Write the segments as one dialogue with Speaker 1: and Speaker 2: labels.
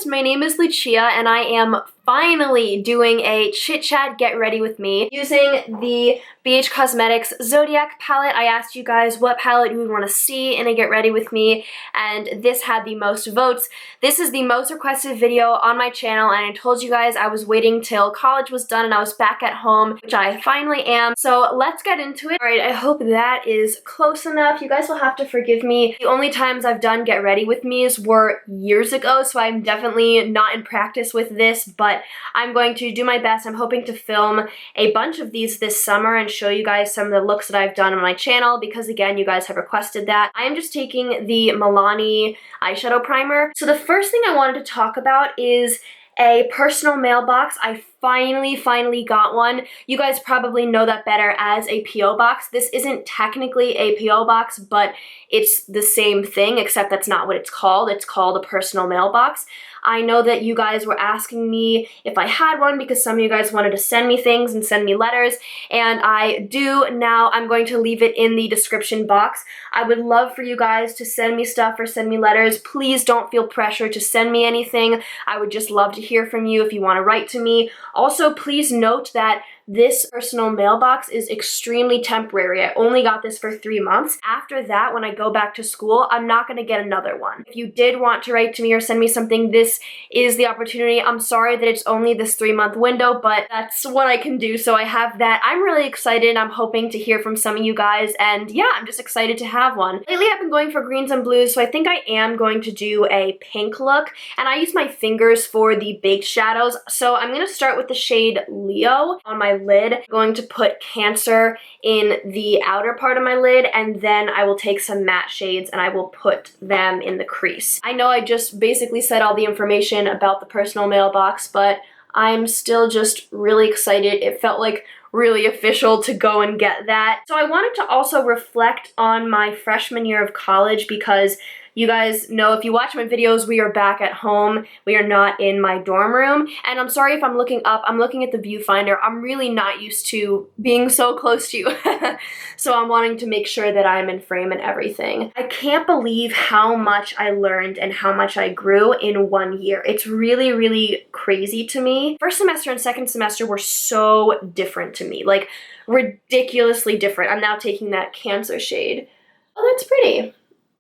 Speaker 1: my name is Lucia and I am finally doing a chit chat get ready with me using the BH Cosmetics Zodiac Palette. I asked you guys what palette you would want to see in a get ready with me, and this had the most votes. This is the most requested video on my channel, and I told you guys I was waiting till college was done and I was back at home, which I finally am. So let's get into it. Alright, I hope that is close enough. You guys will have to forgive me. The only times I've done get ready with me's were years ago, so I'm definitely not in practice with this, but I'm going to do my best. I'm hoping to film a bunch of these this summer and show you guys some of the looks that I've done on my channel because, again, you guys have requested that. I am just taking the Milani eyeshadow primer. So the first thing I wanted to talk about is a personal mailbox. I finally got one. You guys probably know that better as a P.O. box. This isn't technically a P.O. box, but it's the same thing, except that's not what it's called. It's called a personal mailbox. I know that you guys were asking me if I had one because some of you guys wanted to send me things and send me letters, and I do now. I'm going to leave it in the description box. I would love for you guys to send me stuff or send me letters. Please don't feel pressure to send me anything. I would just love to hear from you if you want to write to me. Also, please note that this personal mailbox is extremely temporary. I only got this for 3 months. After that, when I go back to school, I'm not going to get another one. If you did want to write to me or send me something, this is the opportunity. I'm sorry that it's only this 3-month window, but that's what I can do, so I have that. I'm really excited. I'm hoping to hear from some of you guys, and yeah, I'm just excited to have one. Lately, I've been going for greens and blues, so I think I am going to do a pink look, and I use my fingers for the baked shadows, so I'm going to start with the shade Leo on my lid. I'm going to put Cancer in the outer part of my lid, and then I will take some matte shades and I will put them in the crease. I know I just basically said all the information about the personal mailbox, but I'm still just really excited. It felt like really official to go and get that. So I wanted to also reflect on my freshman year of college because you guys know, if you watch my videos, we are back at home. We are not in my dorm room. And I'm sorry if I'm looking up. I'm looking at the viewfinder. I'm really not used to being so close to you. So I'm wanting to make sure that I'm in frame and everything. I can't believe how much I learned and how much I grew in 1 year. It's really crazy to me. First semester and second semester were so different to me. Like, ridiculously different. I'm now taking that Cancer shade. Oh, that's pretty.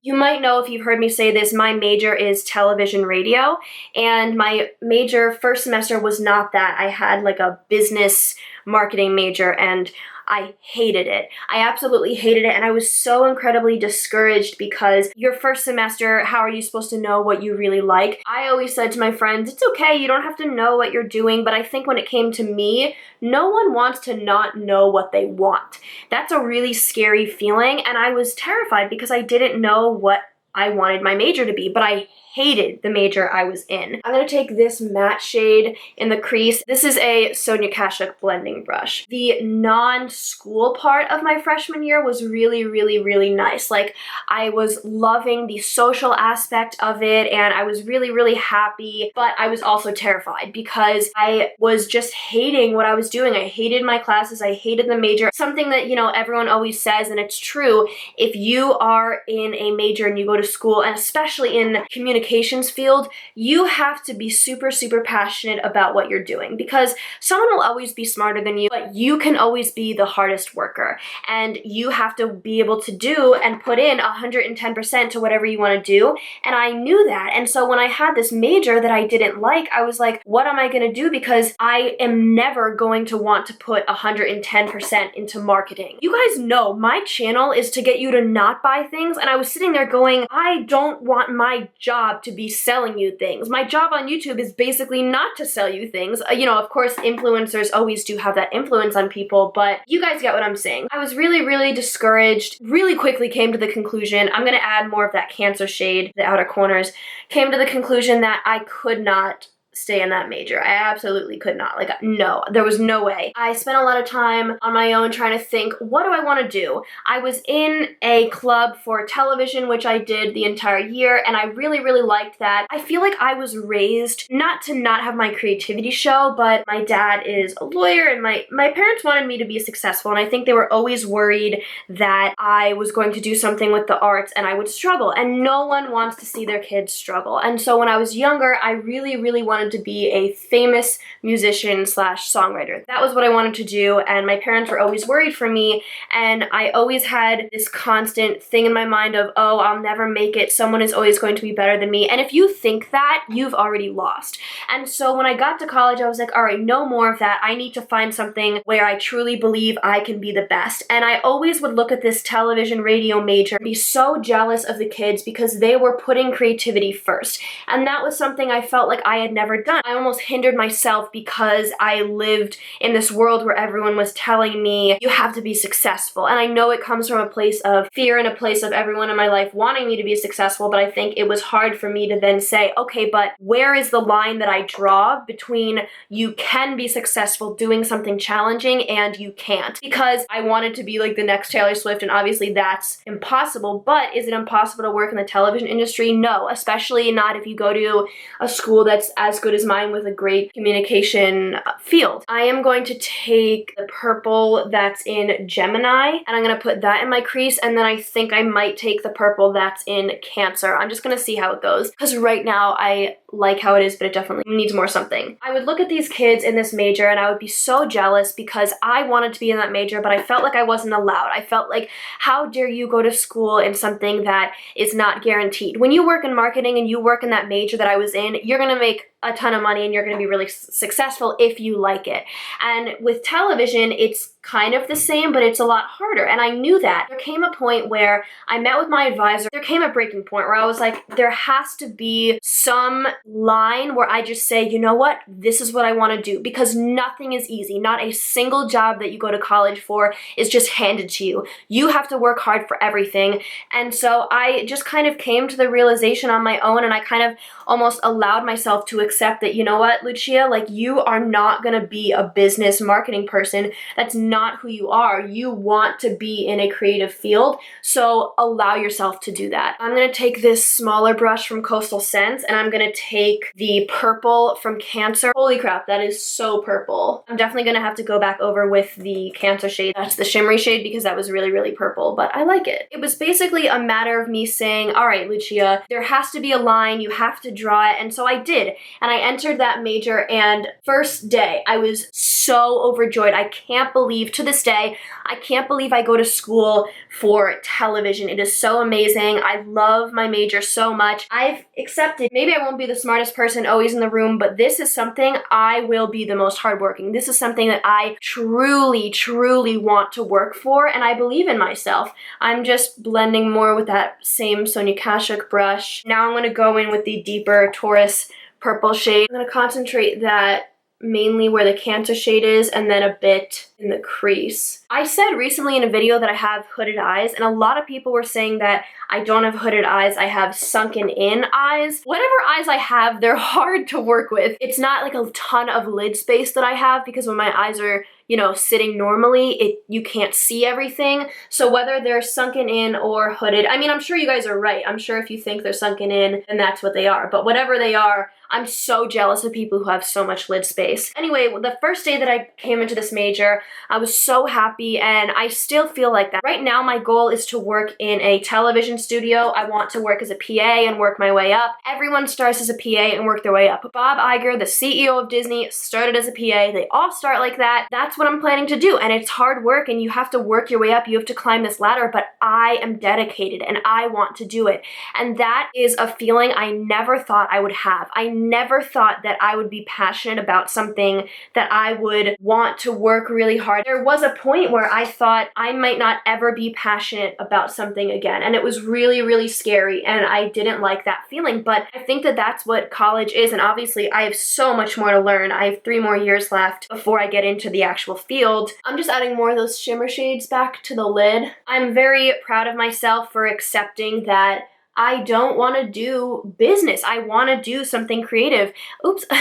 Speaker 1: You might know if you've heard me say this, my major is television radio, and my major first semester was not that. I had like a business marketing major, and I hated it. I absolutely hated it, and I was so incredibly discouraged because your first semester, how are you supposed to know what you really like? I always said to my friends, it's okay, you don't have to know what you're doing, but I think when it came to me, no one wants to not know what they want. That's a really scary feeling, and I was terrified because I didn't know what I wanted my major to be, but I hated the major I was in. I'm going to take this matte shade in the crease. This is a Sonia Kashuk blending brush. The non-school part of my freshman year was really nice. Like, I was loving the social aspect of it, and I was really happy, but I was also terrified because I was just hating what I was doing. I hated my classes. I hated the major. Something that, you know, everyone always says, and it's true, if you are in a major and you go to school, and especially in communications field, you have to be super passionate about what you're doing because someone will always be smarter than you, but you can always be the hardest worker, and you have to be able to do and put in 110% to whatever you want to do, and I knew that. And so when I had this major that I didn't like, I was like, what am I going to do? Because I am never going to want to put 110% into marketing. You guys know my channel is to get you to not buy things, and I was sitting there going, I don't want my job to be selling you things. My job on YouTube is basically not to sell you things. You know, of course, influencers always do have that influence on people, but you guys get what I'm saying. I was really discouraged, really quickly came to the conclusion, I'm gonna add more of that Cancer shade, the outer corners, came to the conclusion that I could not stay in that major. I absolutely could not. Like, no, there was no way. I spent a lot of time on my own trying to think, what do I want to do? I was in a club for television, which I did the entire year, and I really, really liked that. I feel like I was raised not to not have my creativity show, but my dad is a lawyer, and my parents wanted me to be successful, and I think they were always worried that I was going to do something with the arts and I would struggle, and no one wants to see their kids struggle. And so when I was younger, I really, really wanted to be a famous musician slash songwriter. That was what I wanted to do, and my parents were always worried for me, and I always had this constant thing in my mind of, oh, I'll never make it, someone is always going to be better than me. And if you think that, you've already lost. And so when I got to college, I was like, all right, no more of that. I need to find something where I truly believe I can be the best. And I always would look at this television radio major and be so jealous of the kids because they were putting creativity first. And that was something I felt like I had never done. I almost hindered myself because I lived in this world where everyone was telling me, you have to be successful. And I know it comes from a place of fear and a place of everyone in my life wanting me to be successful, but I think it was hard for me to then say, okay, but where is the line that I draw between you can be successful doing something challenging and you can't? Because I wanted to be like the next Taylor Swift, and obviously that's impossible, but is it impossible to work in the television industry? No, especially not if you go to a school that's as good as mine with a great communication field. I am going to take the purple that's in Gemini, and I'm going to put that in my crease, and then I think I might take the purple that's in Cancer. I'm just going to see how it goes, because right now I like how it is, but it definitely needs more something. I would look at these kids in this major and I would be so jealous because I wanted to be in that major, but I felt like I wasn't allowed. I felt like, how dare you go to school in something that is not guaranteed? When you work in marketing and you work in that major that I was in, you're gonna make a ton of money and you're gonna be really successful if you like it. And with television, it's kind of the same, but it's a lot harder. And I knew that. There came a point where I met with my advisor. There came a breaking point where I was like, there has to be some line where I just say, you know what, this is what I want to do, because nothing is easy. Not a single job that you go to college for is just handed to you. You have to work hard for everything. And so I just kind of came to the realization on my own, and I kind of almost allowed myself to accept that, you know what, Lucia, like, you are not going to be a business marketing person. That's not who you are. You want to be in a creative field, so allow yourself to do that. I'm going to take this smaller brush from Coastal Scents, and I'm going to take the purple from Cancer. Holy crap, that is so purple. I'm definitely going to have to go back over with the Cancer shade. That's the shimmery shade, because that was really, really purple, but I like it. It was basically a matter of me saying, all right, Lucia, there has to be a line. You have to draw it. And so I did. And I entered that major, and first day, I was so overjoyed. I can't believe, to this day, I can't believe I go to school for television. It is so amazing. I love my major so much. I've accepted, maybe I won't be the smartest person always in the room, but this is something I will be the most hardworking. This is something that I truly, truly want to work for, and I believe in myself. I'm just blending more with that same Sonia Kashuk brush. Now I'm going to go in with the deeper Taurus purple shade. I'm going to concentrate that mainly where the Cancer shade is, and then a bit in the crease. I said recently in a video that I have hooded eyes, and a lot of people were saying that I don't have hooded eyes, I have sunken in eyes. Whatever eyes I have, they're hard to work with. It's not like a ton of lid space that I have, because when my eyes are, you know, sitting normally, you can't see everything. So whether they're sunken in or hooded, I mean, I'm sure you guys are right. I'm sure if you think they're sunken in, then that's what they are. But whatever they are, I'm so jealous of people who have so much lid space. Anyway, the first day that I came into this major, I was so happy, and I still feel like that. Right now, my goal is to work in a television studio. I want to work as a PA and work my way up. Everyone starts as a PA and work their way up. Bob Iger, the CEO of Disney, started as a PA. They all start like that. That's what I'm planning to do, and it's hard work, and you have to work your way up. You have to climb this ladder, but I am dedicated, and I want to do it. And that is a feeling I never thought I would have. I never thought that I would be passionate about something, that I would want to work really hard. There was a point where I thought I might not ever be passionate about something again, and it was really, really scary, and I didn't like that feeling. But I think that that's what college is, and obviously I have so much more to learn. I have 3 more years left before I get into the actual field. I'm just adding more of those shimmer shades back to the lid. I'm very proud of myself for accepting that I don't want to do business. I want to do something creative. Oops. And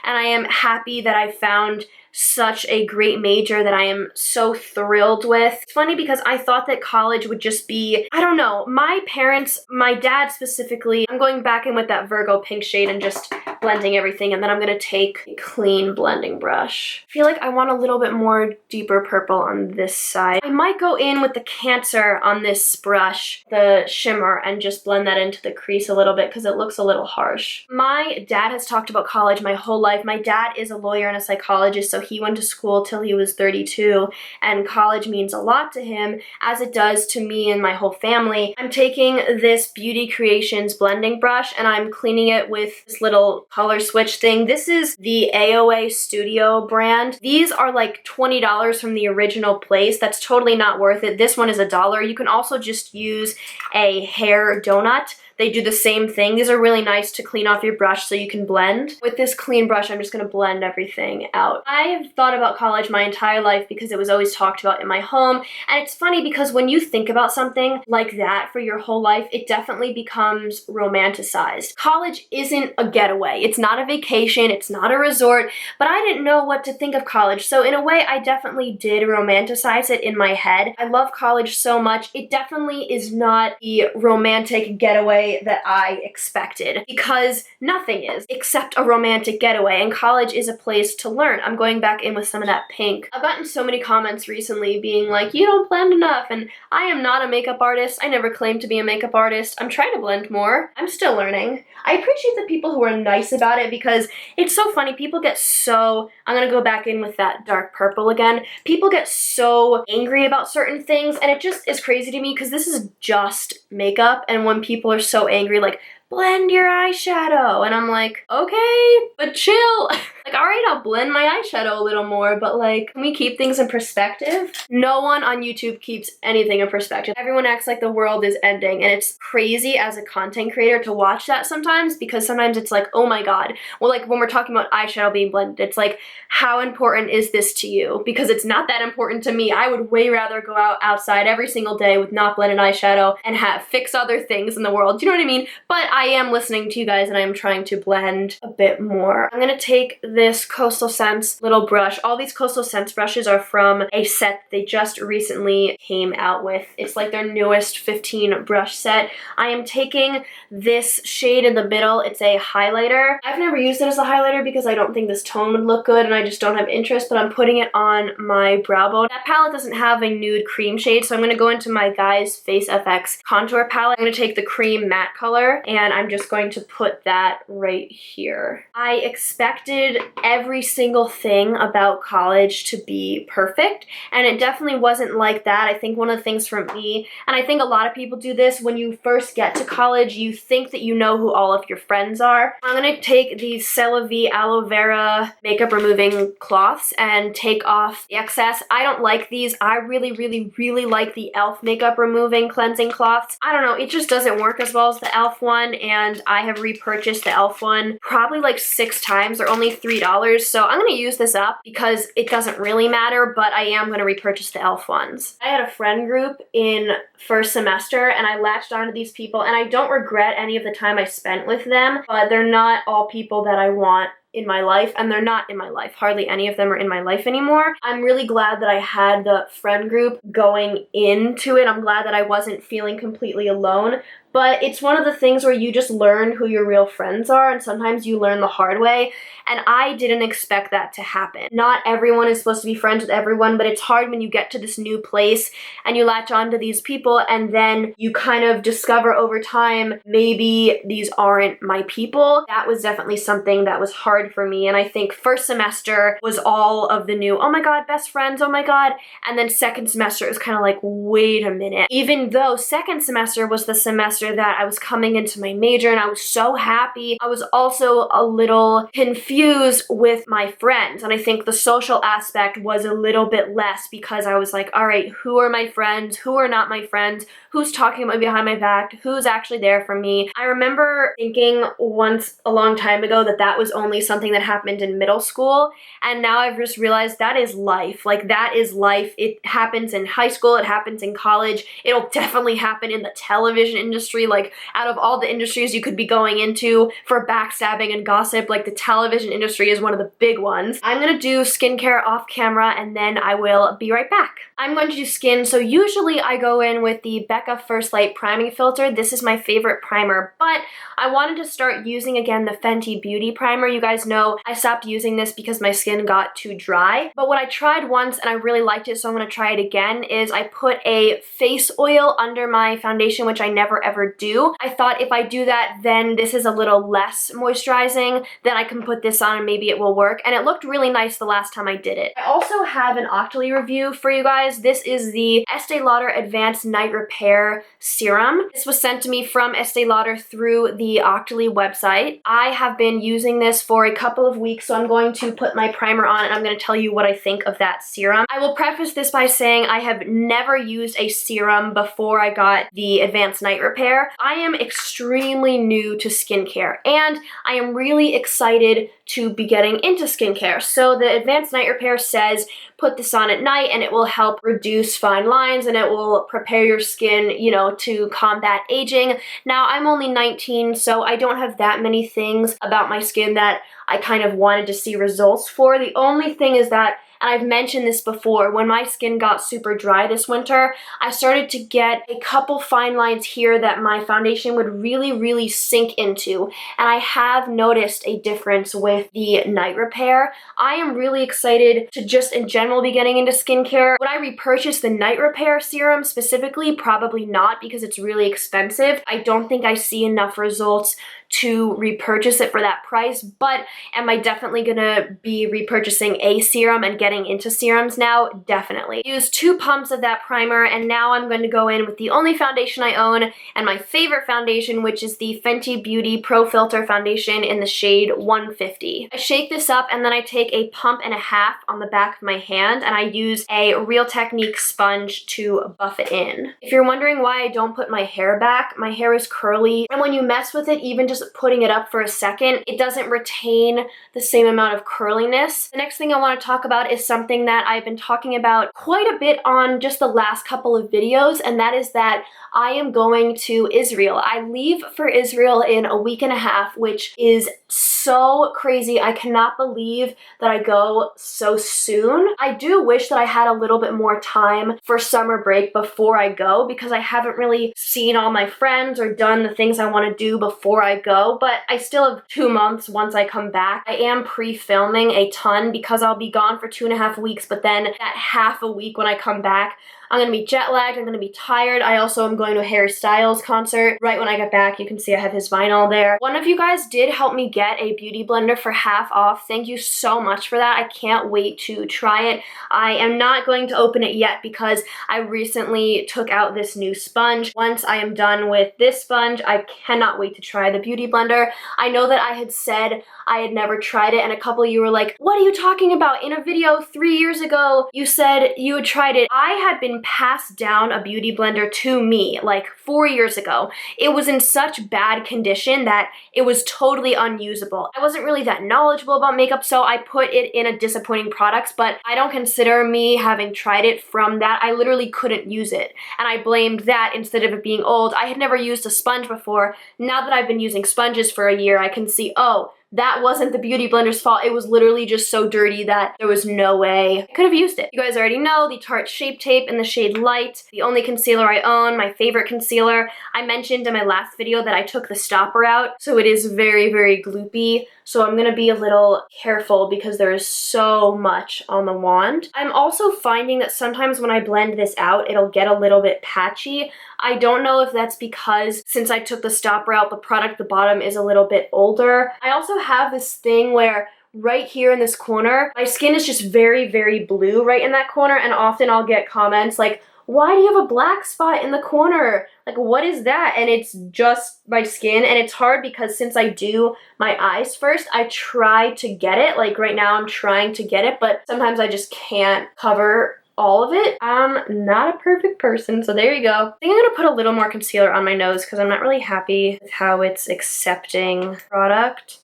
Speaker 1: I am happy that I found such a great major that I am so thrilled with. It's funny because I thought that college would just be, I don't know, my parents, my dad specifically, I'm going back in with that Virgo pink shade and just blending everything, and then I'm gonna take a clean blending brush. I feel like I want a little bit more deeper purple on this side. I might go in with the Cancer on this brush, the shimmer, and just blend that into the crease a little bit because it looks a little harsh. My dad has talked about college my whole life. My dad is a lawyer and a psychologist, so he went to school till he was 32, and college means a lot to him, as it does to me and my whole family. I'm taking this Beauty Creations blending brush and I'm cleaning it with this little color switch thing. This is the AOA Studio brand. These are like $20 from the original place. That's totally not worth it. This one is $1. You can also just use a hair donut. They do the same thing. These are really nice to clean off your brush so you can blend. With this clean brush, I'm just gonna blend everything out. I have thought about college my entire life because it was always talked about in my home. And it's funny because when you think about something like that for your whole life, it definitely becomes romanticized. College isn't a getaway. It's not a vacation. It's not a resort. But I didn't know what to think of college. So in a way, I definitely did romanticize it in my head. I love college so much. It definitely is not the romantic getaway that I expected, because nothing is except a romantic getaway, and college is a place to learn. I'm going back in with some of that pink. I've gotten so many comments recently being like, you don't blend enough, and I am not a makeup artist. I never claimed to be a makeup artist. I'm trying to blend more. I'm still learning. I appreciate the people who are nice about it because it's so funny. People get so, I'm gonna go back in with that dark purple again. People get so angry about certain things, and it just is crazy to me because this is just makeup, and when people are so angry, like, blend your eyeshadow, and I'm like, okay, but chill. Like, all right, I'll blend my eyeshadow a little more, but like, can we keep things in perspective? No one on YouTube keeps anything in perspective. Everyone acts like the world is ending, and it's crazy as a content creator to watch that sometimes, because sometimes it's like, oh my god. Well, like when we're talking about eyeshadow being blended, it's like, how important is this to you? Because it's not that important to me. I would way rather go outside every single day with not blended eyeshadow and fix other things in the world. Do you know what I mean? But I am listening to you guys and I am trying to blend a bit more. I'm gonna take this Coastal Scents little brush. All these Coastal Scents brushes are from a set they just recently came out with. It's like their newest 15 brush set. I am taking this shade in the middle. It's a highlighter. I've never used it as a highlighter because I don't think this tone would look good and I just don't have interest, but I'm putting it on my brow bone. That palette doesn't have a nude cream shade, so I'm gonna go into my Guize Face FX contour palette. I'm gonna take the cream matte color and I'm just going to put that right here. I expected every single thing about college to be perfect, and it definitely wasn't like that. I think one of the things for me, and I think a lot of people do this, when you first get to college, you think that you know who all of your friends are. I'm gonna take these C'est La Vie aloe vera makeup removing cloths and take off the excess. I don't like these. I really, really, really like the e.l.f. makeup removing cleansing cloths. I don't know, it just doesn't work as well as the e.l.f. one, and I have repurchased the e.l.f. one probably like 6 times. They're only $3, so I'm gonna use this up because it doesn't really matter, but I am gonna repurchase the e.l.f. ones. I had a friend group in first semester and I latched onto these people, and I don't regret any of the time I spent with them, but they're not all people that I want in my life, and they're not in my life. Hardly any of them are in my life anymore. I'm really glad that I had the friend group going into it. I'm glad that I wasn't feeling completely alone. But it's one of the things where you just learn who your real friends are, and sometimes you learn the hard way, and I didn't expect that to happen. Not everyone is supposed to be friends with everyone, but it's hard when you get to this new place and you latch onto these people and then you kind of discover over time, maybe these aren't my people. That was definitely something that was hard for me, and I think first semester was all of the new, oh my god, best friends, oh my god, and then second semester it was kind of like, wait a minute. Even though second semester was the semester that I was coming into my major and I was so happy, I was also a little confused with my friends, and I think the social aspect was a little bit less because I was like, all right, who are my friends, who are not my friends, who's talking about me behind my back, who's actually there for me. I remember thinking once a long time ago that that was only something that happened in middle school, and now I've just realized that is life. Like, that is life. It happens in high school, it happens in college, it'll definitely happen in the television industry. industry. Like, out of all the industries you could be going into for backstabbing and gossip, like the television industry is one of the big ones. I'm gonna do skincare off camera and then I will be right back. I'm going to do skin, so usually I go in with the Becca First Light Priming Filter. This is my favorite primer, but I wanted to start using again the Fenty Beauty Primer. You guys know I stopped using this because my skin got too dry, but what I tried once and I really liked it, so I'm gonna try it again, is I put a face oil under my foundation, which I never ever do. I thought if I do that, then this is a little less moisturizing, then I can put this on and maybe it will work, and it looked really nice the last time I did it. I also have an Octoly review for you guys. This is the Estee Lauder Advanced Night Repair Serum. This was sent to me from Estee Lauder through the Octoly website. I have been using this for a couple of weeks, so I'm going to put my primer on and I'm going to tell you what I think of that serum. I will preface this by saying I have never used a serum before I got the Advanced Night Repair. I am extremely new to skincare and I am really excited to be getting into skincare. So the Advanced Night Repair says put this on at night and it will help reduce fine lines and it will prepare your skin, you know, to combat aging. Now, I'm only 19, so I don't have that many things about my skin that I kind of wanted to see results for. The only thing is that, and I've mentioned this before, when my skin got super dry this winter, I started to get a couple fine lines here that my foundation would really sink into, and I have noticed a difference with the night repair. I am really excited to just in general be getting into skincare. Would I repurchase the night repair serum specifically? Probably not, because it's really expensive. I don't think I see enough results to repurchase it for that price, but am I definitely gonna be repurchasing a serum and getting into serums now? Definitely. Use 2 pumps of that primer, and now I'm going to go in with the only foundation I own and my favorite foundation, which is the Fenty Beauty Pro Filter Foundation in the shade 150. I shake this up and then I take a pump and a half on the back of my hand and I use a Real Technique sponge to buff it in. If you're wondering why I don't put my hair back, my hair is curly, and when you mess with it, even just putting it up for a second, it doesn't retain the same amount of curliness. The next thing I want to talk about is something that I've been talking about quite a bit on just the last couple of videos, and that is that I am going to Israel. I leave for Israel in a week and a half, which is so crazy. I cannot believe that I go so soon. I do wish that I had a little bit more time for summer break before I go, because I haven't really seen all my friends or done the things I want to do before I go, but I still have 2 months once I come back. I am pre-filming a ton because I'll be gone for 2.5 weeks, but then that half a week when I come back, I'm gonna be jet lagged, I'm gonna be tired. I also am going to a Harry Styles concert right when I get back. You can see I have his vinyl there. One of you guys did help me get a beauty blender for half off. Thank you so much for that. I can't wait to try it. I am not going to open it yet because I recently took out this new sponge. Once I am done with this sponge, I cannot wait to try the beauty blender. I know that I had said I had never tried it, and a couple of you were like, what are you talking about? In a video 3 years ago, you said you had tried it. I had been passed down a beauty blender to me like 4 years ago. It was in such bad condition that it was totally unusable. I wasn't really that knowledgeable about makeup, so I put it in a disappointing products, but I don't consider me having tried it from that. I literally couldn't use it, and I blamed that instead of it being old. I had never used a sponge before. Now that I've been using sponges for a year, I can see, oh, that wasn't the beauty blender's fault. It was literally just so dirty that there was no way I could have used it. You guys already know the Tarte Shape Tape in the shade Light, the only concealer I own, my favorite concealer. I mentioned in my last video that I took the stopper out, so it is very gloopy. So I'm gonna be a little careful because there is so much on the wand. I'm also finding that sometimes when I blend this out, it'll get a little bit patchy. I don't know if that's because since I took the stopper out, the product at the bottom is a little bit older. I also have this thing where right here in this corner, my skin is just very blue right in that corner, and often I'll get comments like, why do you have a black spot in the corner? Like, what is that? And it's just my skin, and it's hard because since I do my eyes first, I try to get it. Like right now I'm trying to get it, but sometimes I just can't cover all of it. I'm not a perfect person, so there you go. I think I'm gonna put a little more concealer on my nose because I'm not really happy with how it's accepting product.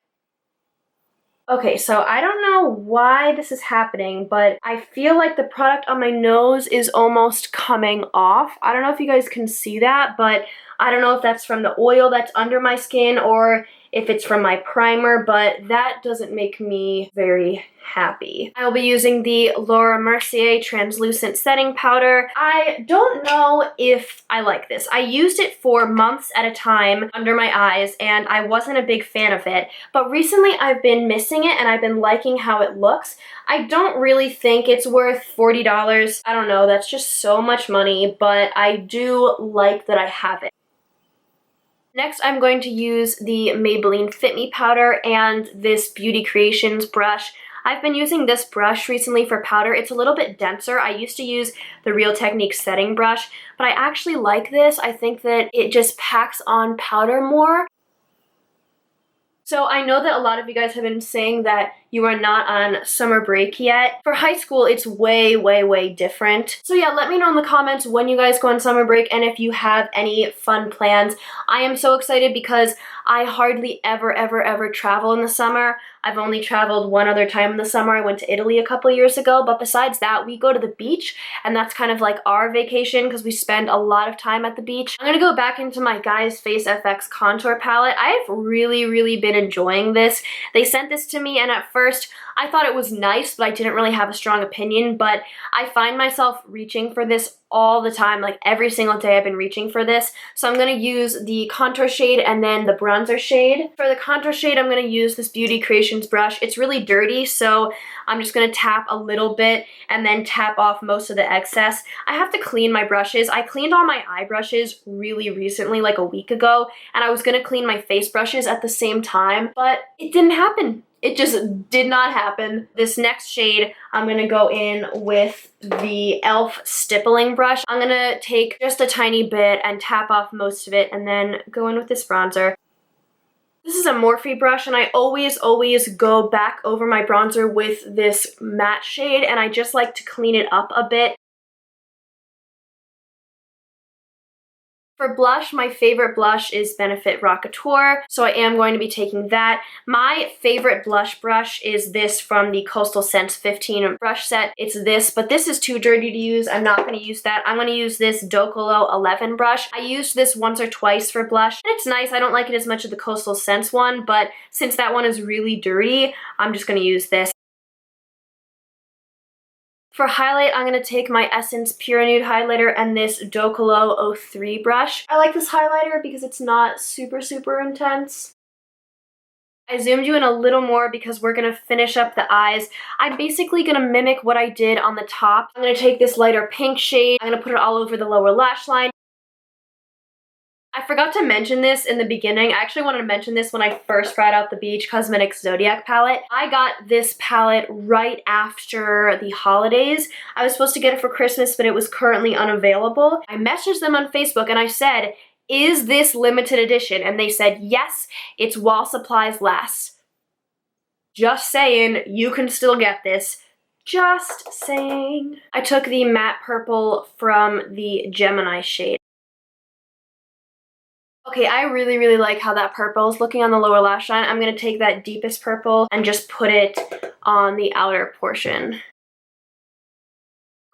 Speaker 1: Okay, so I don't know why this is happening, but I feel like the product on my nose is almost coming off. I don't know if you guys can see that, but I don't know if that's from the oil that's under my skin or if it's from my primer, but that doesn't make me very happy. I will be using the Laura Mercier Translucent Setting Powder. I don't know if I like this. I used it for months at a time under my eyes and I wasn't a big fan of it, but recently I've been missing it and I've been liking how it looks. I don't really think it's worth $40. I don't know, that's just so much money, but I do like that I have it. Next, I'm going to use the Maybelline Fit Me powder and this Beauty Creations brush. I've been using this brush recently for powder. It's a little bit denser. I used to use the Real Technique setting brush, but I actually like this. I think that it just packs on powder more. So I know that a lot of you guys have been saying that you are not on summer break yet. For high school, it's way, way, way different. So yeah, let me know in the comments when you guys go on summer break and if you have any fun plans. I am so excited because I hardly ever, ever, ever travel in the summer. I've only traveled one other time in the summer. I went to Italy a couple years ago, but besides that, we go to the beach, and that's kind of like our vacation because we spend a lot of time at the beach. I'm gonna go back into my Guize Face FX contour palette. I've really, really been enjoying this. They sent this to me, and at first, I thought it was nice, but I didn't really have a strong opinion, but I find myself reaching for this all the time. Like every single day I've been reaching for this. So I'm going to use the contour shade and then the bronzer shade. For the contour shade, I'm going to use this Beauty Creations brush. It's really dirty, so I'm just going to tap a little bit and then tap off most of the excess. I have to clean my brushes. I cleaned all my eye brushes really recently, like a week ago, and I was going to clean my face brushes at the same time, but it didn't happen. It just did not happen. This next shade, I'm gonna go in with the e.l.f. stippling brush. I'm gonna take just a tiny bit and tap off most of it and then go in with this bronzer. This is a Morphe brush, and I always go back over my bronzer with this matte shade, and I just like to clean it up a bit. For blush, my favorite blush is Benefit Rockateur, so I am going to be taking that. My favorite blush brush is this from the Coastal Scents 15 brush set. It's this, but this is too dirty to use. I'm not going to use that. I'm going to use this Docolo 11 brush. I used this once or twice for blush, and it's nice. I don't like it as much as the Coastal Scents one, but since that one is really dirty, I'm just going to use this. For highlight, I'm going to take my Essence Pure Nude highlighter and this Docolo 03 brush. I like this highlighter because it's not super, super intense. I zoomed you in a little more because we're going to finish up the eyes. I'm basically going to mimic what I did on the top. I'm going to take this lighter pink shade. I'm going to put it all over the lower lash line. I forgot to mention this in the beginning. I actually wanted to mention this when I first tried out the BH Cosmetics Zodiac Palette. I got this palette right after the holidays. I was supposed to get it for Christmas, but it was currently unavailable. I messaged them on Facebook and I said, "Is this limited edition?" And they said, "Yes, it's while supplies last." Just saying, you can still get this. Just saying. I took the matte purple from the Gemini shade. Okay, I really, really like how that purple is looking on the lower lash line. I'm going to take that deepest purple and just put it on the outer portion.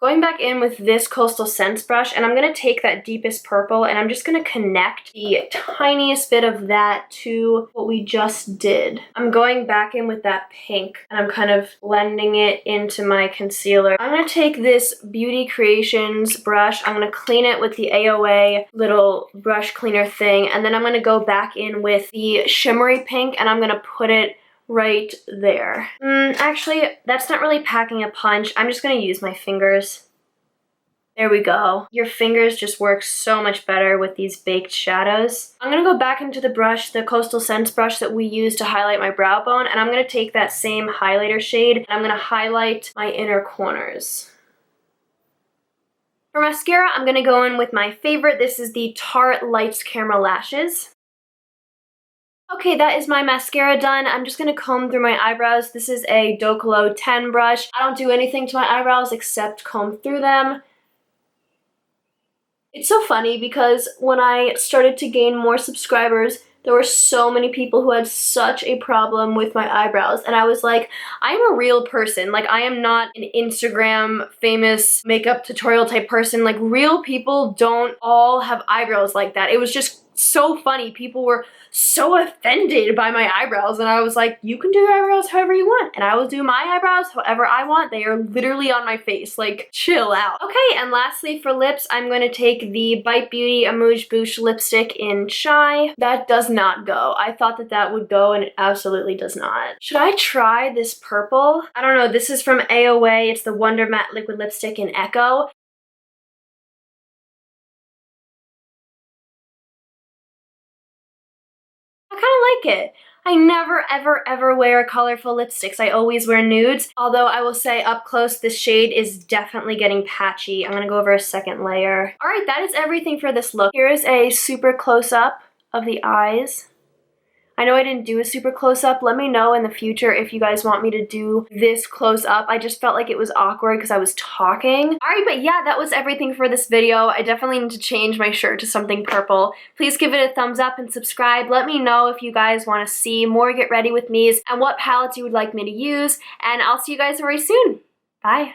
Speaker 1: Going back in with this Coastal Scents brush, and I'm going to take that deepest purple and I'm just going to connect the tiniest bit of that to what we just did. I'm going back in with that pink and I'm kind of blending it into my concealer. I'm going to take this Beauty Creations brush, I'm going to clean it with the AOA little brush cleaner thing, and then I'm going to go back in with the shimmery pink and I'm going to put it right there. Actually, that's not really packing a punch. I'm just going to use my fingers. There we go. Your fingers just work so much better with these baked shadows. I'm going to go back into the brush, the Coastal Scents brush that we used to highlight my brow bone, and I'm going to take that same highlighter shade and I'm going to highlight my inner corners. For mascara, I'm going to go in with my favorite. This is the Tarte Lights Camera Lashes. Okay, that is my mascara done. I'm just going to comb through my eyebrows. This is a Docolo 10 brush. I don't do anything to my eyebrows except comb through them. It's so funny because when I started to gain more subscribers, there were so many people who had such a problem with my eyebrows, and I was like, I'm a real person. Like, I am not an Instagram famous makeup tutorial type person. Like, real people don't all have eyebrows like that. It was just so funny. People were so offended by my eyebrows, and I was like, you can do your eyebrows however you want, and I will do my eyebrows however I want. They are literally on my face. Like, chill out. Okay, and lastly for lips, I'm going to take the Bite Beauty Amuse Bouche lipstick in Shy. That does not go. I thought that that would go, and it absolutely does not. Should I try this purple? I don't know. This is from AOA. It's the Wonder Matte Liquid Lipstick in Echo. I kind of like it. I never, ever, ever wear colorful lipsticks. I always wear nudes. Although I will say up close, this shade is definitely getting patchy. I'm gonna go over a second layer. All right, that is everything for this look. Here is a super close-up of the eyes. I know I didn't do a super close-up. Let me know in the future if you guys want me to do this close-up. I just felt like it was awkward because I was talking. All right, but yeah, that was everything for this video. I definitely need to change my shirt to something purple. Please give it a thumbs up and subscribe. Let me know if you guys want to see more Get Ready With Me's and what palettes you would like me to use. And I'll see you guys very soon. Bye.